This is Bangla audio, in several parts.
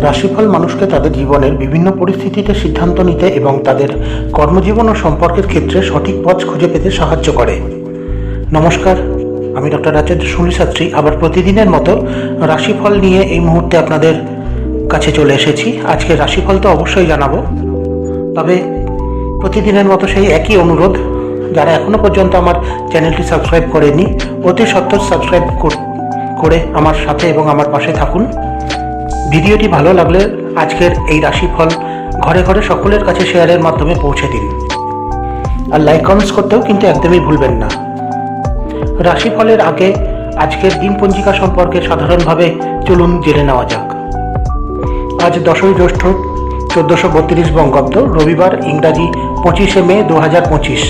রাশিফল মানুষকে তাদের জীবনের বিভিন্ন পরিস্থিতিতে সিদ্ধান্ত নিতে এবং তাদের কর্মজীবন ও সম্পর্কের ক্ষেত্রে সঠিক পথ খুঁজে পেতে সাহায্য করে। নমস্কার, আমি ডক্টর রাজেন্দ্র শাস্ত্রী আবার প্রতিদিনের মতো রাশিফল নিয়ে এই মুহূর্তে আপনাদের কাছে চলে এসেছি। আজকে রাশিফল তো অবশ্যই জানাবো, তবে প্রতিদিনের মতো সেই একই অনুরোধ, যারা এখনো পর্যন্ত আমার চ্যানেলটি সাবস্ক্রাইব করেনি অতি সত্বর সাবস্ক্রাইব করে আমার সাথে এবং আমার পাশে থাকুন। ভিডিওটি ভালো লাগলে আজকের এই রাশিফল ঘরে ঘরে সকলের কাছে শেয়ারের মাধ্যমে পৌঁছে দিন, আর লাইক কমেন্টস করতেও কিন্তু একদমই ভুলবেন না। রাশিফলের আগে আজকের দিন পঞ্জিকা সম্পর্কে সাধারণভাবে চলুন জেনে নেওয়া যাক। আজ 10ই জ্যৈষ্ঠ 1432 বঙ্গাব্দ, রবিবার, ইংরাজি 25শে মে 2025।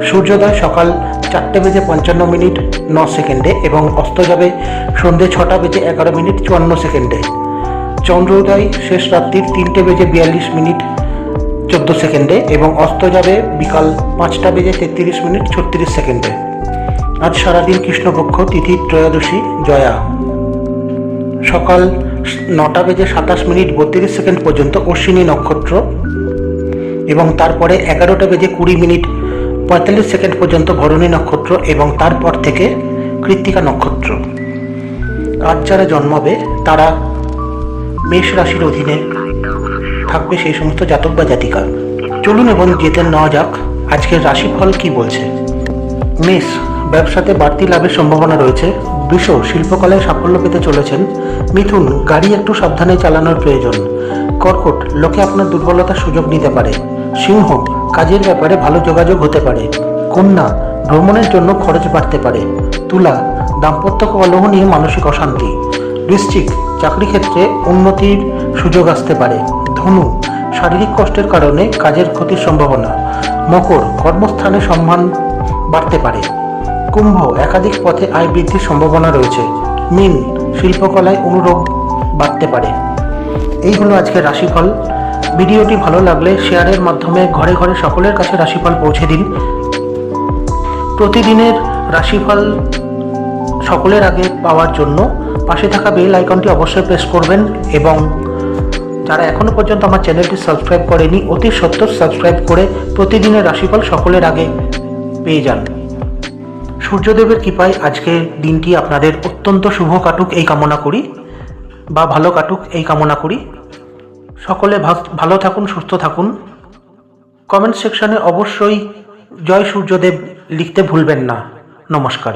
সূর্যোদয় সকাল 4:55:09 এবং অস্ত যাবে সন্ধ্যে 6:11:54। চন্দ্রোদয় শেষ রাত্রির 3:42:14 এবং অস্ত যাবে বিকাল 5:33:36। আজ সারাদিন কৃষ্ণপক্ষ, তিথি ত্রয়োদশী, জয়া। সকাল 9:27:32 পর্যন্ত অশ্বিনী নক্ষত্র এবং তারপরে 11:20:45 পর্যন্ত ভরণী নক্ষত্র এবং তারপর থেকে কৃত্তিকা নক্ষত্র। আজ যারা জন্মাবে তারা মেষ রাশির অধীনে থাকবে সেই সমস্ত জাতক বা জাতিকা। চলুন এবং জেনে নেওয়া যাক আজকের রাশিফল কি বলছে। মেষ, ব্যবসাতে বাড়তি লাভের সম্ভাবনা রয়েছে। বৃষ, শিল্পকলায় সাফল্য পেতে চলেছেন। মিথুন, গাড়ি একটু সাবধানে চালানোর প্রয়োজন। কর্কট, লোকে আপনার দুর্বলতার সুযোগ নিতে পারে। সিংহ, কাজের ব্যাপারে ভালো যোগাযোগ হতে পারে। কন্যা, ভ্রমণের জন্য খরচ বাড়তে পারে। তুলা, দাম্পত্য কলহ নিয়ে মানসিক অশান্তি। বৃশ্চিক, চাকরি ক্ষেত্রে উন্নতির সুযোগ আসতে পারে। ধনু, শারীরিক কষ্টের কারণে কাজের ক্ষতির সম্ভাবনা। মকর, কর্মস্থানে সম্মান বাড়তে পারে। কুম্ভ, একাধিক পথে আয় বৃদ্ধির সম্ভাবনা রয়েছে। মীন, শিল্পকলায় অনুরোধ বাড়তে পারে। এই হলো আজকের রাশিফল। ভিডিওটি ভালো লাগলে শেয়ারের মাধ্যমে ঘরে ঘরে সকলের কাছে রাশিফল পৌঁছে দিন। প্রতিদিনের রাশিফল সকলের আগে পাওয়ার জন্য পাশে থাকা বেল আইকনটি অবশ্যই প্রেস করবেন এবং যারা এখনো পর্যন্ত আমার চ্যানেলটি সাবস্ক্রাইব করেনি অতি সত্বর সাবস্ক্রাইব করে প্রতিদিনের রাশিফল সকলের আগে পেয়ে যান। সূর্যদেবের কৃপায় আজকের দিনটি আপনাদের অত্যন্ত শুভ কাটুক এই কামনা করি, বা ভালো কাটুক এই কামনা করি। সকলে ভালো থাকুন, সুস্থ থাকুন। কমেন্ট সেকশনে অবশ্যই জয় সূর্যদেব লিখতে ভুলবেন না। নমস্কার।